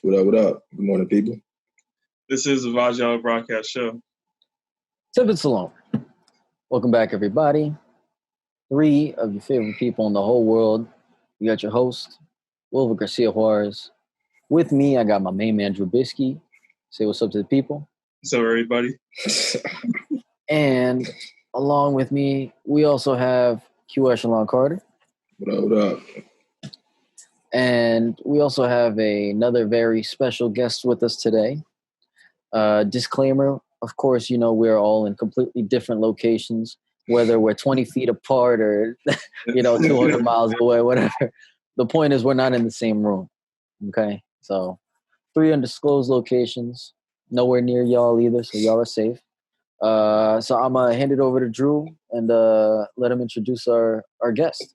What up, what up? Good morning, people. This is the Vajal Broadcast Show. Timpin, Salone. Welcome back, everybody. 3 of your favorite people in the whole world. You got your host, Wilver Garcia Juarez. With me, I got my main man, Drew Bisky. Say what's up to the people. What's up, everybody? And along with me, we also have Q Echelon Carter. What up, what up? And we also have another very special guest with us today. Disclaimer, of course, you know, we're all in completely different locations, whether we're 20 feet apart or, 200 miles away, whatever. The point is we're not in the same room, okay? So 3 undisclosed locations, nowhere near y'all either, so y'all are safe. So I'm going to hand it over to Drew and let him introduce our guest.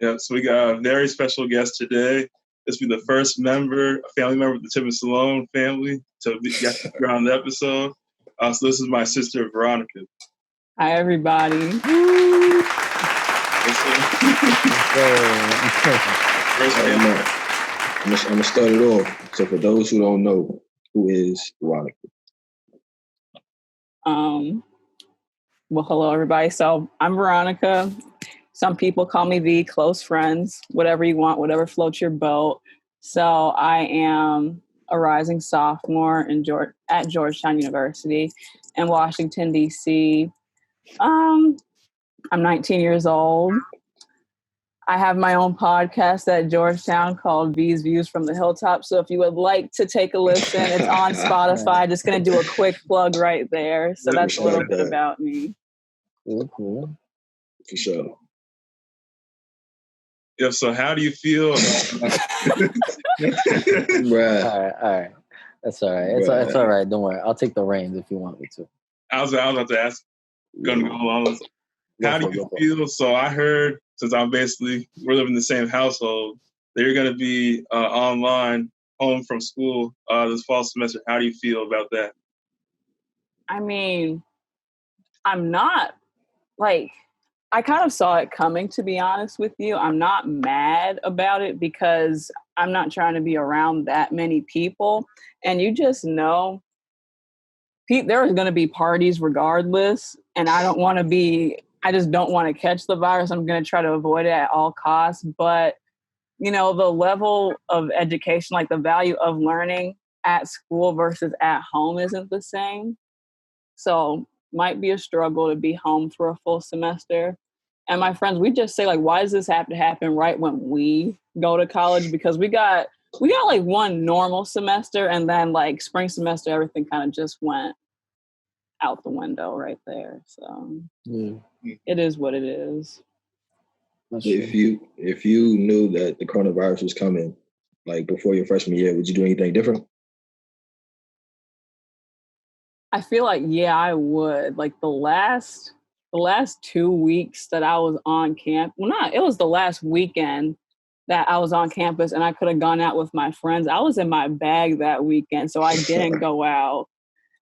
Yeah, so we got a very special guest today. This will be the first family member of the Timpin Salone family to get on the episode. So this is my sister, Veronica. Hi, everybody. First family. I'm going to start it off. So for those who don't know, who is Veronica? Well, hello, everybody. So I'm Veronica. Some people call me V, close friends, whatever you want, whatever floats your boat. So I am a rising sophomore at Georgetown University in Washington, D.C. I'm 19 years old. I have my own podcast at Georgetown called V's Views from the Hilltop. So if you would like to take a listen, it's on Spotify. Just going to do a quick plug right there. So that's a little bit about me. Cool. For sure. Yeah, so how do you feel? Right. All right. That's all right. It's all right. Don't worry. I'll take the reins if you want me to. I was about to ask, going to go along. How do you feel? So I heard, since we're living in the same household, that you're going to be online, home from school this fall semester. How do you feel about that? I mean, I'm not, I kind of saw it coming, to be honest with you. I'm not mad about it because I'm not trying to be around that many people. And you just know, there is going to be parties regardless. And I just don't want to catch the virus. I'm going to try to avoid it at all costs. But, the level of education, like the value of learning at school versus at home isn't the same. So might be a struggle to be home for a full semester. And my friends, we just say, why does this have to happen right when we go to college? Because we got one normal semester, and then spring semester, everything kind of just went out the window right there. So It is what it is. If you knew that the coronavirus was coming, before your freshman year, would you do anything different? I feel yeah, I would. The last 2 weeks that I was on camp, it was the last weekend that I was on campus and I could have gone out with my friends. I was in my bag that weekend, so I didn't go out.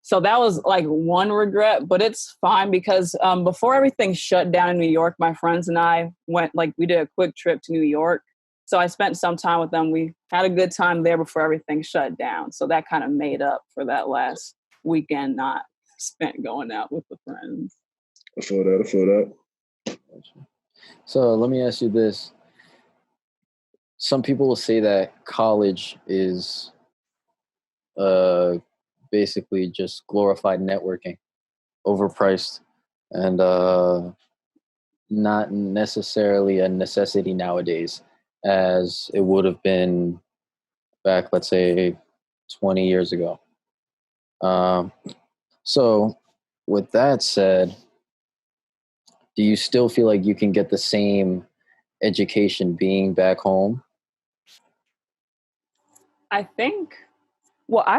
So that was one regret, but it's fine because before everything shut down in New York, my friends and I went, we did a quick trip to New York. So I spent some time with them. We had a good time there before everything shut down. So that kind of made up for that last weekend not spent going out with the friends. I feel that. So let me ask you this. Some people will say that college is basically just glorified networking, overpriced, and not necessarily a necessity nowadays as it would have been back, let's say, 20 years ago. So with that said, do you still feel like you can get the same education being back home? I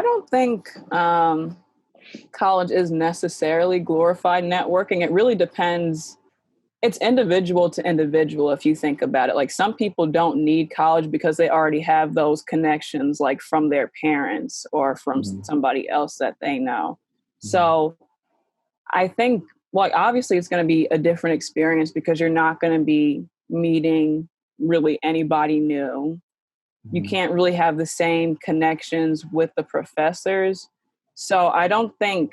don't think college is necessarily glorified networking. It really depends. It's individual to individual if you think about it. Some people don't need college because they already have those connections from their parents or from somebody else that they know. So I think obviously it's going to be a different experience because you're not going to be meeting really anybody new. you can't really have the same connections with the professors. So I don't think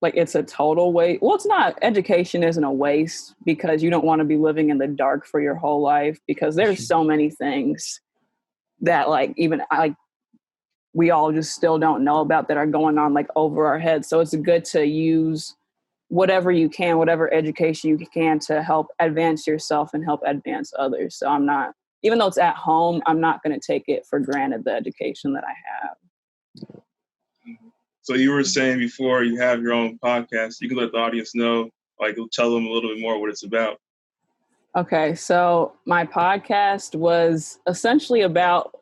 like it's a total waste. Well, it's not. Education isn't a waste because you don't want to be living in the dark for your whole life, because there's so many things that like even like we all just still don't know about that are going on like over our heads. So it's good to use whatever you can, whatever education you can to help advance yourself and help advance others. So I'm not, even though it's at home, I'm not going to take it for granted, the education that I have. So you were saying before you have your own podcast, you can let the audience know, like tell them a little bit more what it's about. Okay, so my podcast was essentially about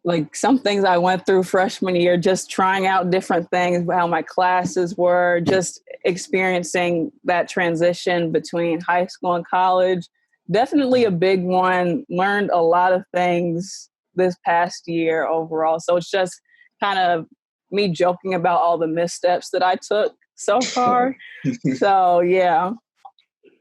like some things I went through freshman year, just trying out different things, how my classes were, just experiencing that transition between high school and college. Definitely a big one. Learned a lot of things this past year overall. So it's just kind of me joking about all the missteps that I took so far. So yeah,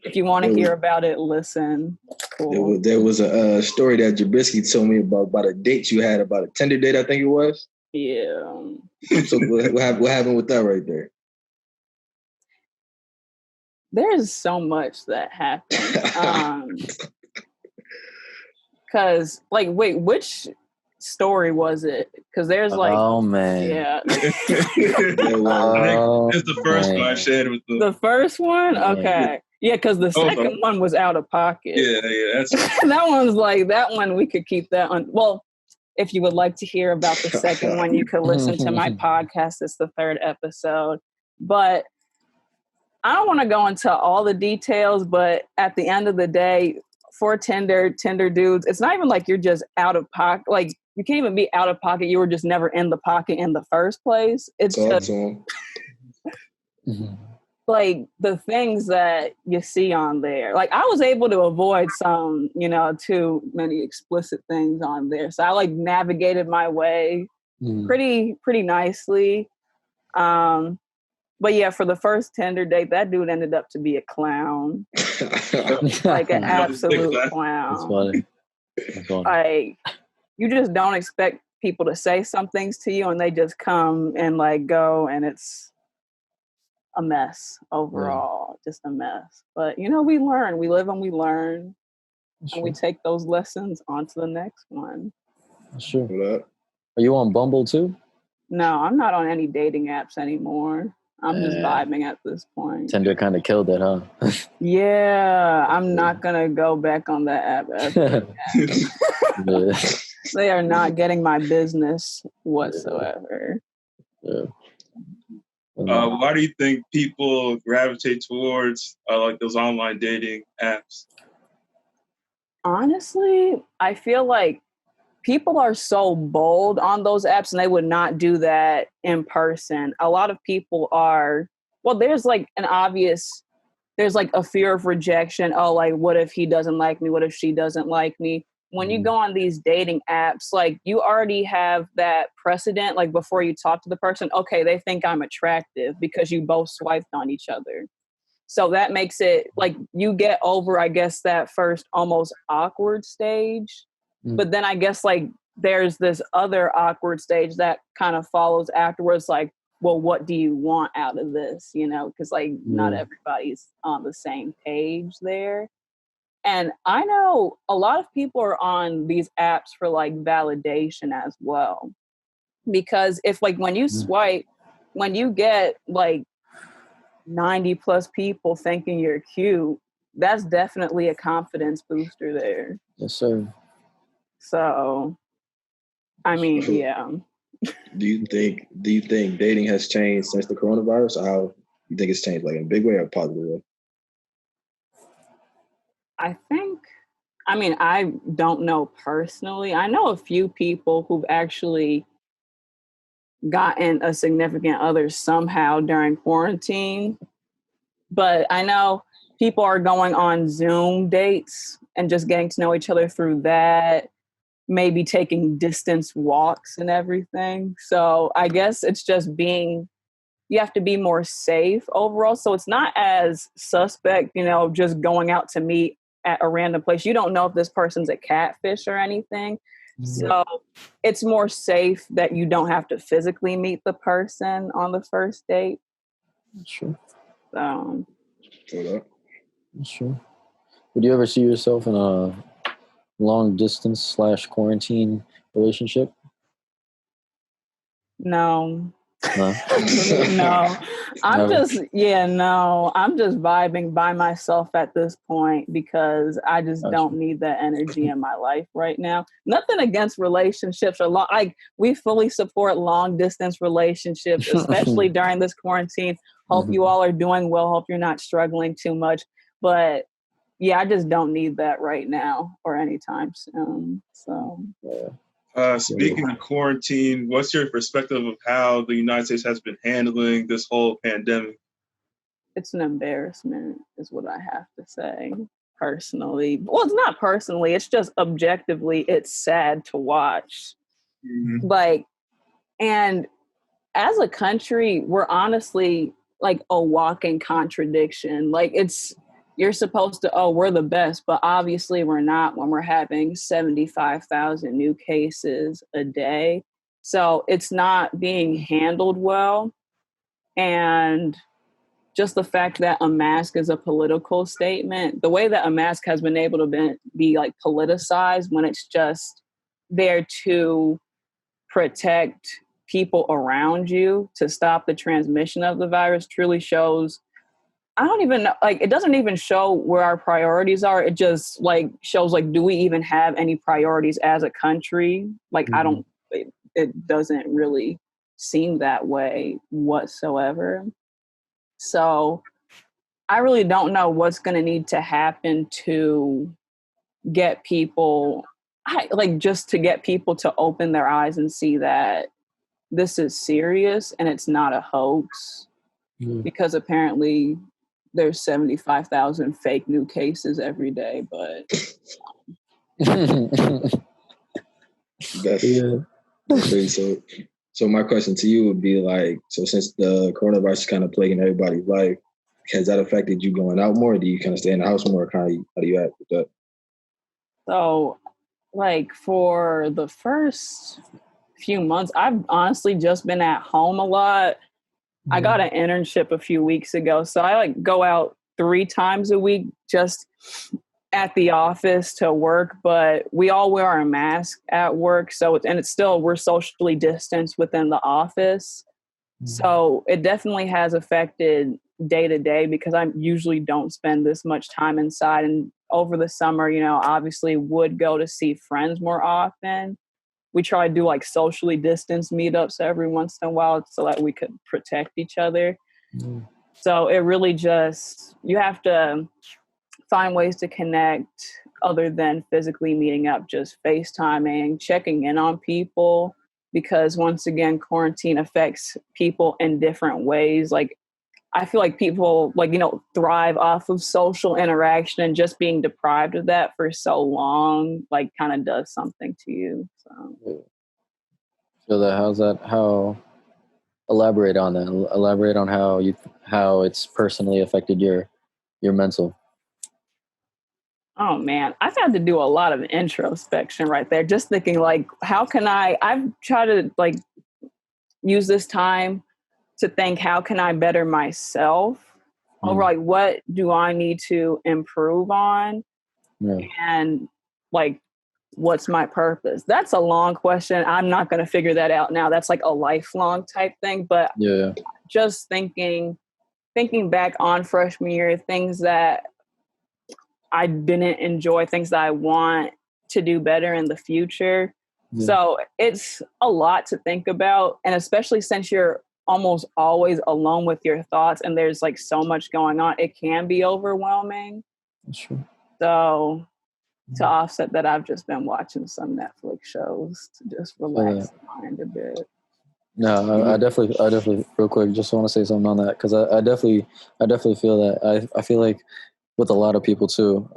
if you want to hear about it, listen. Cool. There was a story that Jabrisky told me about a date you had, about a Tinder date, I think it was. Yeah. So what happened with that right there? There's so much that happened. Cause like, wait, which story was it? Because there's like, oh man, yeah. I think it's the first one I shared with the first one. Okay, yeah, because the second one was out of pocket. Yeah, that's that one's like that one. We could keep that on. Well, if you would like to hear about the second one, you could listen to my podcast. It's the 3rd episode, but I don't want to go into all the details. But at the end of the day, for Tinder dudes, it's not even like you're just out of pocket. Like you can't even be out of pocket. You were just never in the pocket in the first place. It's just like the things that you see on there. Like I was able to avoid some, too many explicit things on there. So I like navigated my way pretty nicely. But yeah, for the first Tinder date, that dude ended up to be a clown. Like an absolute clown. That's funny. Like you just don't expect people to say some things to you and they just come and like go, and it's a mess overall. Just a mess. But we learn. We live and we learn. And we take those lessons on to the next one. Sure. Are you on Bumble too? No, I'm not on any dating apps anymore. I'm just vibing at this point. Tinder kind of killed it, huh? Yeah, I'm not going to go back on that app ever. They are not getting my business whatsoever. Yeah. Why do you think people gravitate towards like those online dating apps? Honestly, I feel like people are so bold on those apps and they would not do that in person. A lot of people are, there's like there's like a fear of rejection. Oh, like, what if he doesn't like me? What if she doesn't like me? When you go on these dating apps, like you already have that precedent, like before you talk to the person, okay, they think I'm attractive because you both swiped on each other. So that makes it like you get over, I guess, that first almost awkward stage. But then I guess like there's this other awkward stage that kind of follows afterwards. Like, well, what do you want out of this? Because like not everybody's on the same page there. And I know a lot of people are on these apps for like validation as well. Because if like when you swipe, when you get like 90 plus people thinking you're cute, that's definitely a confidence booster there. Yes, sir. So, I mean, yeah. Do you think dating has changed since the coronavirus? Or how you think it's changed, like in a big way or a positive way? I don't know personally. I know a few people who've actually gotten a significant other somehow during quarantine. But I know people are going on Zoom dates and just getting to know each other through that. Maybe taking distance walks and everything. So I guess it's just you have to be more safe overall. So it's not as suspect, just going out to meet at a random place. You don't know if this person's a catfish or anything. So it's more safe that you don't have to physically meet the person on the first date. Sure. So. Sure. Would you ever see yourself in a long distance / quarantine relationship? No. No. No. I'm just vibing by myself at this point because I just don't need that energy in my life right now. Nothing against relationships or we fully support long distance relationships, especially during this quarantine. Hope you all are doing well. Hope you're not struggling too much. But yeah, I just don't need that right now or anytime soon. So speaking of quarantine, what's your perspective of how the United States has been handling this whole pandemic? It's an embarrassment, is what I have to say, personally. Well, it's not personally. It's just objectively, it's sad to watch. Mm-hmm. And as a country, we're honestly a walking contradiction. You're supposed to, we're the best, but obviously we're not when we're having 75,000 new cases a day. So it's not being handled well. And just the fact that a mask is a political statement, the way that a mask has been able to be politicized when it's just there to protect people around you to stop the transmission of the virus truly shows, I don't even know, it doesn't even show where our priorities are. It just shows do we even have any priorities as a country? It doesn't really seem that way whatsoever. So I really don't know what's going to need to happen to get people, just to get people to open their eyes and see that this is serious and it's not a hoax. Because apparently there's 75,000 fake new cases every day, but So my question to you would be so since the coronavirus is kind of plaguing everybody's life, has that affected you going out more? Or do you kind of stay in the house more? How do you act with that? So for the first few months, I've honestly just been at home a lot. I got an internship a few weeks ago, so I go out 3 times a week just at the office to work, but we all wear our mask at work. So it's still, we're socially distanced within the office. So it definitely has affected day to day because I usually don't spend this much time inside. And over the summer, obviously would go to see friends more often. We try to do socially distanced meetups every once in a while so that we could protect each other. So it really just, you have to find ways to connect other than physically meeting up, just FaceTiming, checking in on people, because once again, quarantine affects people in different ways. I feel like people thrive off of social interaction, and just being deprived of that for so long kind of does something to you. So how elaborate on that. Elaborate on how it's personally affected your mental. Oh man, I've had to do a lot of introspection right there. Just thinking how can I've tried to use this time to think, how can I better myself? Over what do I need to improve on? And what's my purpose? That's a long question. I'm not going to figure that out now. That's a lifelong type thing. But just thinking back on freshman year, things that I didn't enjoy, things that I want to do better in the future. So it's a lot to think about. And especially since you're almost always alone with your thoughts and there's so much going on, it can be overwhelming. Sure. So to offset that, I've just been watching some Netflix shows to just relax the mind a bit. No, I definitely real quick, just want to say something on that, because I definitely feel that. I feel like with a lot of people too,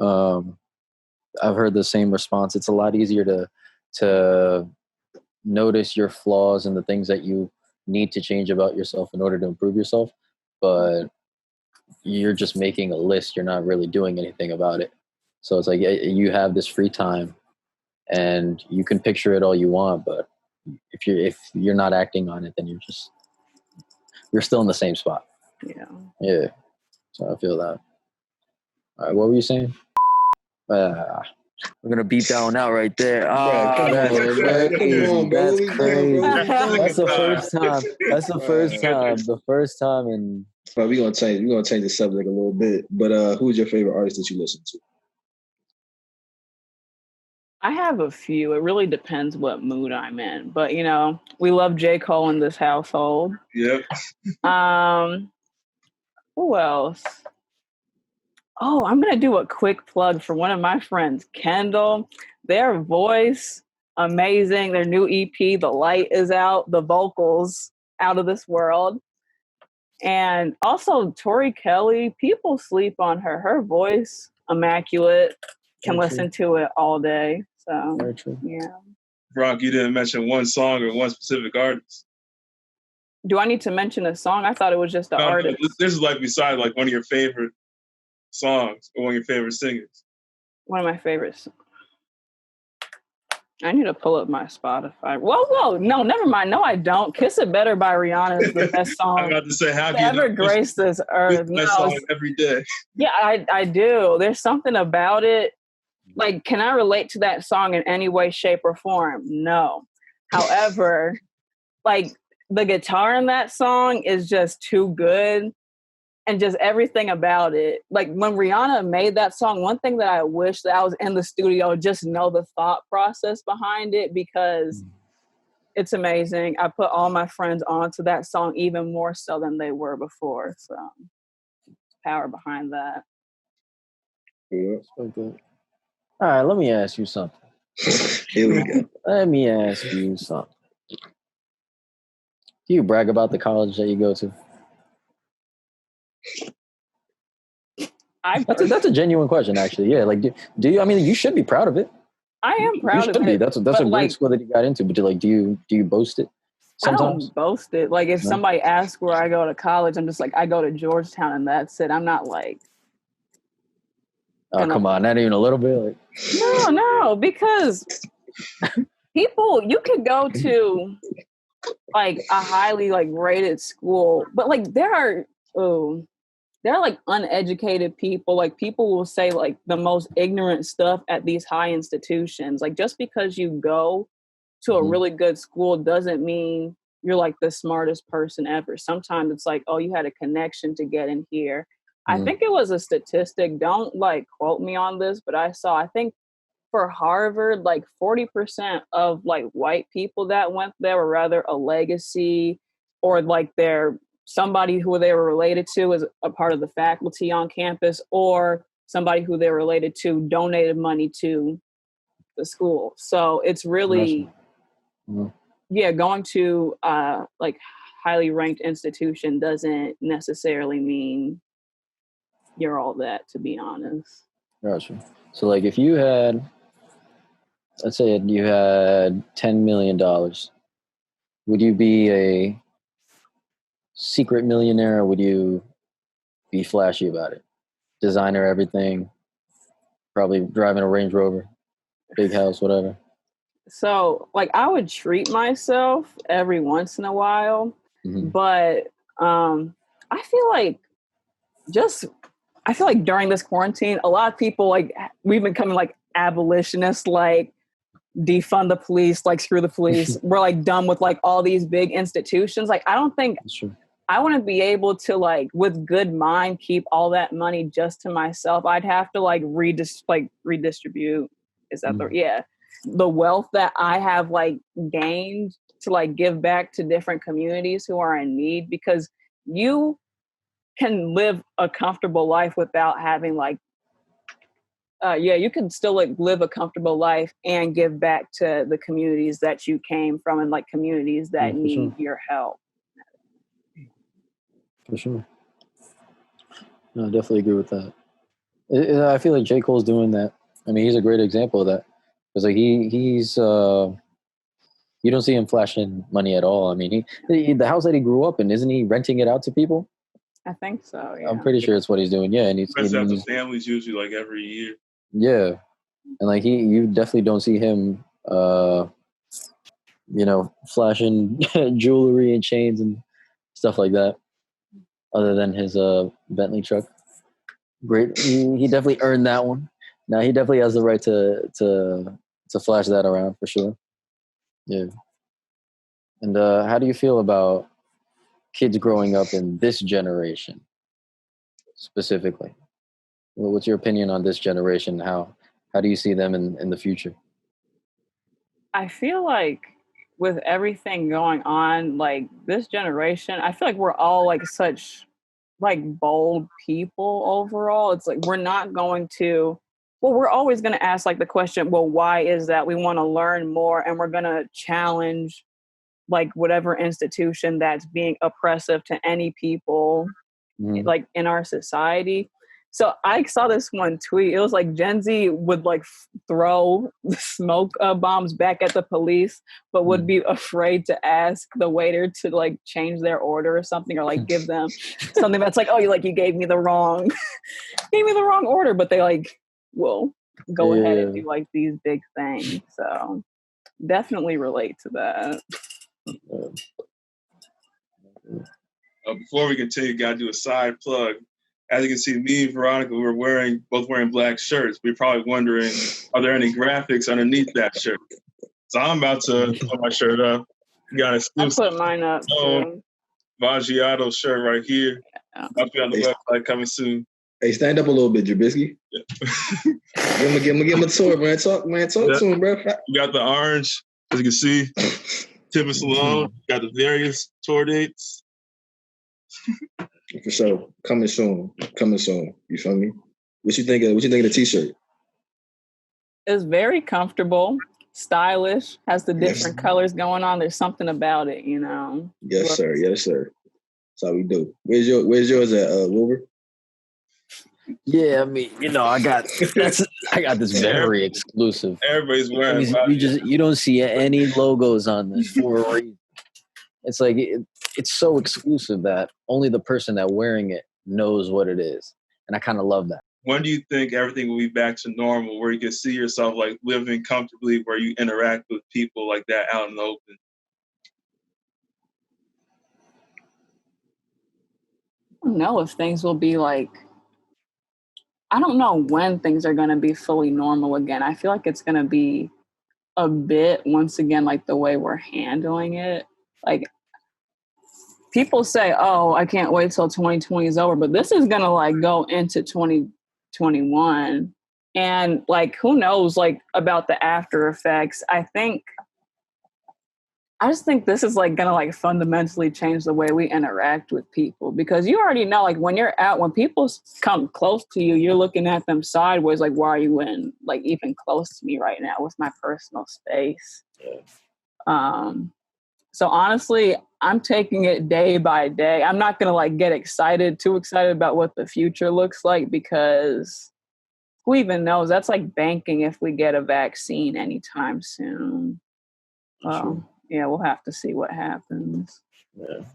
I've heard the same response. It's a lot easier to notice your flaws and the things that you need to change about yourself in order to improve yourself, but you're just making a list. You're not really doing anything about it. So it's like you have this free time, and you can picture it all you want, but if you're not acting on it, then you're still in the same spot. Yeah. Yeah. So I feel that. All right, what were you saying? We're gonna beat that one out right there. That's crazy. That's crazy. That's the first time. That's the first time. The first time in. But we're gonna change the subject a little bit. But who's your favorite artist that you listen to? I have a few. It really depends what mood I'm in. But we love J. Cole in this household. Yep. Who else? Oh, I'm gonna do a quick plug for one of my friends, Kendall. Their voice, amazing. Their new EP, The Light, is out. The vocals, out of this world. And also Tori Kelly. People sleep on her. Her voice, immaculate. Can listen to it all day. So yeah. Brock, you didn't mention one song or one specific artist. Do I need to mention a song? I thought it was just the artist. This is like beside like one of your favorite songs or one of your favorite singers. One of my favorites. I need to pull up my Spotify. Whoa, no, never mind. No, I don't. "Kiss It Better" by Rihanna is the best song. I'm about to say, have you ever graced this earth? That song every day? Yeah, I do. There's something about it. Like, can I relate to that song in any way, shape, or form? No. However, like, the guitar in that song is just too good. And just everything about it. Like, when Rihanna made that song, one thing that I wish that I was in the studio, just know the thought process behind it, because it's amazing. I put all my friends onto that song even more so than they were before. So, power behind that. Yeah. So good. All right, let me ask you something. Here we go. Let me ask you something. Do you brag about the college that you go to? That's a genuine question, actually. Yeah, like, do you? I mean, you should be proud of it. I am proud of it. Be. That's a great school that you got into. But do you boast it? Sometimes? I don't boast it. Like, if somebody asks where I go to college, I'm just like, I go to Georgetown, and that's it. I'm not like. Oh, come on, not even a little bit. Like... No, because people, you could go to like a highly like rated school, but like there are like uneducated people. Like, people will say like the most ignorant stuff at these high institutions. Like, just because you go to a really good school doesn't mean you're like the smartest person ever. Sometimes it's like, oh, you had a connection to get in here. I think it was a statistic. Don't like quote me on this, but I think for Harvard, like 40% of like white people that went there were rather a legacy, or like they're somebody who they were related to as a part of the faculty on campus, or somebody who they're related to donated money to the school. So it's really, going to like highly ranked institution doesn't necessarily mean you're all that, to be honest. Gotcha. So like, if you had, let's say you had $10 million, would you be a secret millionaire, or would you be flashy about it? Designer, everything, probably driving a Range Rover, big house, whatever. So like, I would treat myself every once in a while, but I feel like during this quarantine, a lot of people, like, we've been becoming like abolitionists, like defund the police, like screw the police. We're like done with like all these big institutions. Like, I don't think I want to be able to like with good mind keep all that money just to myself. I'd have to like redistribute. Is that the wealth that I have like gained to like give back to different communities who are in need, because you can live a comfortable life without having like you can still like live a comfortable life and give back to the communities that you came from, and like communities that need your help. For sure. No, I definitely agree with that. I feel like J. Cole's doing that. I mean, he's a great example of that. Because like he's you don't see him flashing money at all. I mean, he the house that he grew up in, isn't he renting it out to people? I think so. Yeah. I'm pretty sure it's what he's doing. Yeah, and he's rents out to families usually like every year. Yeah, and like you definitely don't see him, flashing jewelry and chains and stuff like that, other than his Bentley truck. Great, he definitely earned that one. Now he definitely has the right to flash that around for sure. Yeah. And how do you feel about kids growing up in this generation specifically? Well, what's your opinion on this generation? How do you see them in the future? I feel like with everything going on, like this generation, I feel like we're all like such like bold people overall. It's like we're not going to we're always going to ask like the question, well, why is that? We want to learn more and we're going to challenge like whatever institution that's being oppressive to any people like in our society. So I saw this one tweet. It was like Gen Z would like throw smoke bombs back at the police, but would be afraid to ask the waiter to like change their order or something, or like give them something that's like, oh, you gave me the wrong, order. But they like will go ahead and do like these big things. So definitely relate to that. Before we continue, gotta do a side plug. As you can see, me and Veronica, we're both wearing black shirts. We're probably wondering, are there any graphics underneath that shirt? So I'm about to put my shirt up. Got a I put mine up too. Vaggiato shirt right here. Yeah. I'll be on the website coming soon. Hey, stand up a little bit, Jabisky. Yeah. give him a tour, man. Talk to him, bro. You got the orange, as you can see. Timpin Salone. Got the various tour dates. For sure. Coming soon. You feel me? What you think of the t-shirt? It's very comfortable, stylish, has the different colors going on. There's something about it, you know. Yes, sir. That's how we do. Where's yours at, Wilbur? Yeah, I mean, I got this very exclusive. Everybody's wearing. You don't see any logos on this for a reason. It's like it's so exclusive that only the person that wearing it knows what it is, and I kind of love that. When do you think everything will be back to normal, where you can see yourself like living comfortably, where you interact with people like that out in the open? I don't know if things will be like. I don't know when things are going to be fully normal again. I feel like it's going to be a bit, once again, like the way we're handling it. Like, people say, oh, I can't wait till 2020 is over, but this is going to like go into 2021. And like, who knows, like about the after effects. I just think this is like going to like fundamentally change the way we interact with people, because you already know, like when you're out, when people come close to you, you're looking at them sideways. Like, why are you in like even close to me right now with my personal space? So honestly, I'm taking it day by day. I'm not going to like get too excited about what the future looks like, because who even knows? That's like banking if we get a vaccine anytime soon. Sure. Yeah, we'll have to see what happens. Yeah.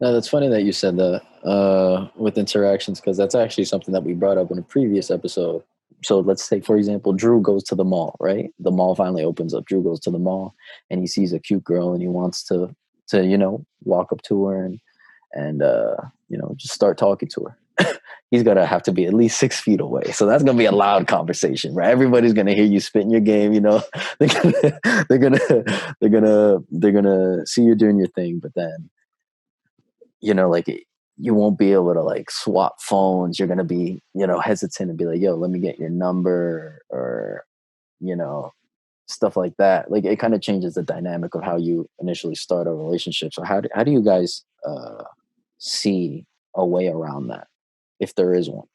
No, that's funny that you said that with interactions, because that's actually something that we brought up in a previous episode. So let's take, for example, Drew goes to the mall, right? The mall finally opens up. Drew goes to the mall and he sees a cute girl and he wants to walk up to her and just start talking to her. He's gonna have to be at least 6 feet away. So that's gonna be a loud conversation, right? Everybody's gonna hear you spitting your game. They're gonna see you doing your thing, but then, you won't be able to like swap phones. You're gonna be, hesitant and be like, "Yo, let me get your number," or, stuff like that. Like it kind of changes the dynamic of how you initially start a relationship. So how do you guys see a way around that, if there is one?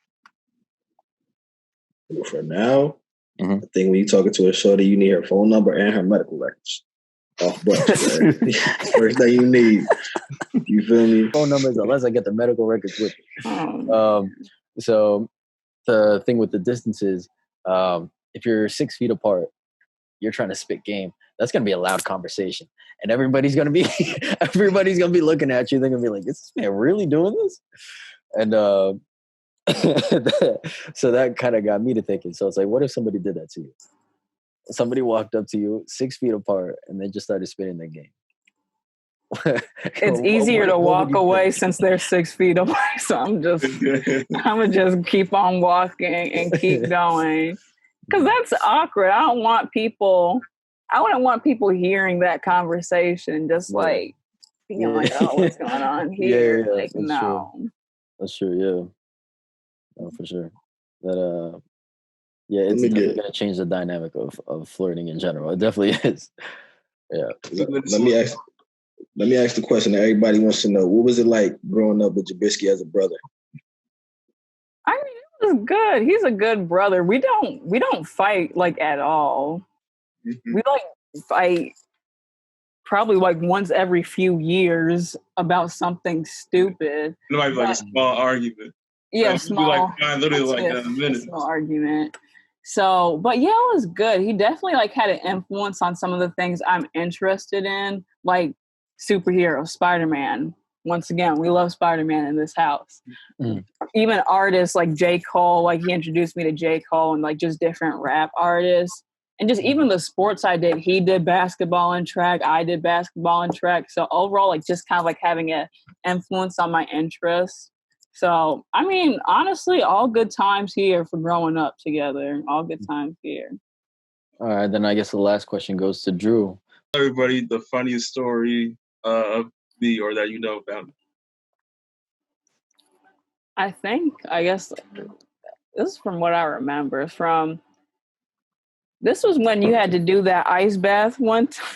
For now, I think when you're talking to a shorty, you need her phone number and her medical records. Off books, right? First thing you need. You feel me? Phone numbers, unless I get the medical records with me. So the thing with the distance is, if you're 6 feet apart, you're trying to spit game. That's gonna be a loud conversation, and everybody's gonna be looking at you. They're gonna be like, "Is this man really doing this?" And So that kind of got me to thinking. So it's like, what if somebody did that to you? Somebody walked up to you 6 feet apart and they just started spitting their game. It's easier to walk away since they're 6 feet away. So I'm gonna just keep on walking and keep going. Because that's awkward. I wouldn't want people hearing that conversation, just like being like, oh, what's going on here? Like, no. True. That's true, yeah. No, for sure. That it's definitely gonna change the dynamic of flirting in general. It definitely is. Yeah. Let me ask the question that everybody wants to know. What was it like growing up with Jabisky as a brother? I mean, it was good. He's a good brother. We don't fight like at all. We like fight probably like once every few years about something stupid. It might be like a small argument. Yeah, small. Literally like a minute. Small argument. So, but yeah, it was good. He definitely like had an influence on some of the things I'm interested in, like superheroes, Spider-Man. Once again, we love Spider-Man in this house. Even artists like J. Cole, like he introduced me to J. Cole and like just different rap artists. And just even the sports I did, he did basketball and track, I did basketball and track. So overall, like just kind of like having an influence on my interests. So, I mean, honestly, all good times here for growing up together. All good times here. All right, then I guess the last question goes to Drew. Everybody, the funniest story of me or that you know about me. I guess this is from what I remember. This was when you had to do that ice bath one time.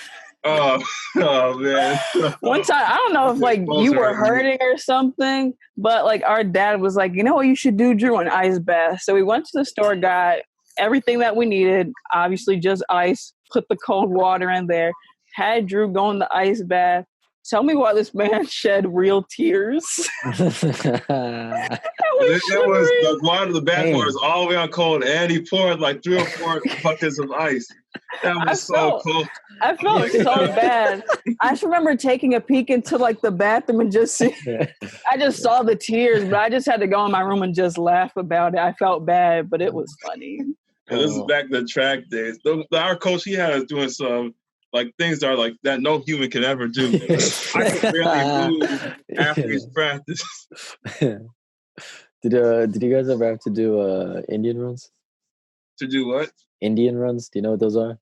Oh man. One time, I don't know if like you were hurting or something, but like our dad was like, you know what you should do, Drew, an ice bath. So we went to the store, got everything that we needed, obviously just ice, put the cold water in there, had Drew go in the ice bath. Tell me why this man shed real tears. It was the bad part is all the way on cold, and he poured like 3 or 4 buckets of ice. That was so cold. I felt so bad. I just remember taking a peek into like the bathroom and I just saw the tears, but I just had to go in my room and just laugh about it. I felt bad, but it was funny. And this is back in the track days. Our coach, he had us doing some like things that are like that no human can ever do. I could barely move after his practice. Did you guys ever have to do Indian runs? To do what? Indian runs. Do you know what those are?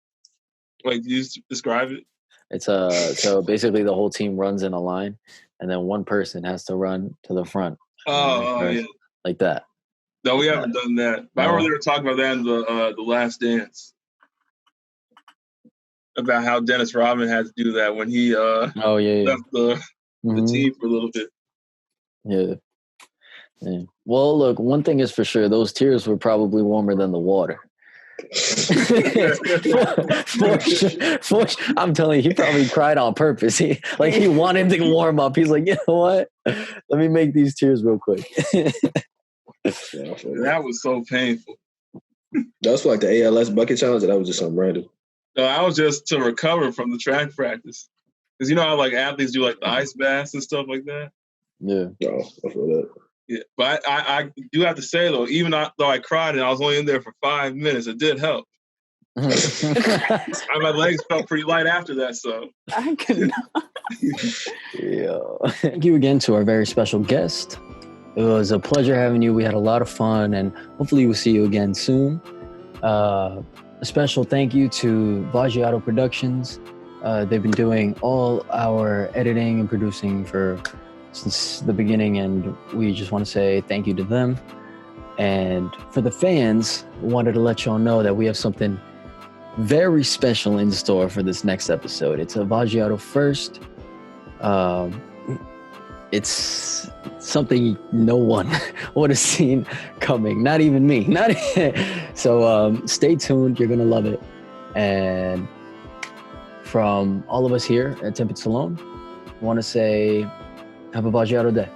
Like, you describe it? It's so basically the whole team runs in a line, and then one person has to run to the front. Yeah, like that. No, we haven't done that. But I remember they were talking about that in the Last Dance. About how Dennis Rodman had to do that when he left the team for a little bit. Yeah. Well, look, one thing is for sure, those tears were probably warmer than the water. for sure. I'm telling you, he probably cried on purpose. He wanted to warm up. He's like, you know what? Let me make these tears real quick. That was so painful. That was for like the ALS bucket challenge, or that was just something random? No, I was just to recover from the track practice. Because you know how like athletes do like the ice baths and stuff like that? Yeah. No, I feel that. Yeah, but I do have to say though, even though I cried and I was only in there for 5 minutes, it did help. My legs felt pretty light after that, so. I cannot. Yeah. Thank you again to our very special guest. It was a pleasure having you. We had a lot of fun, and hopefully we'll see you again soon. A special thank you to Vaggiato Productions. They've been doing all our editing and producing since the beginning, and we just want to say thank you to them. And for the fans, wanted to let y'all know that we have something very special in store for this next episode. It's a Vaggiato first. It's something no one would have seen coming, not even me. So stay tuned, you're gonna love it. And from all of us here at Timpin Salone, I want to say have a Vaggiato day.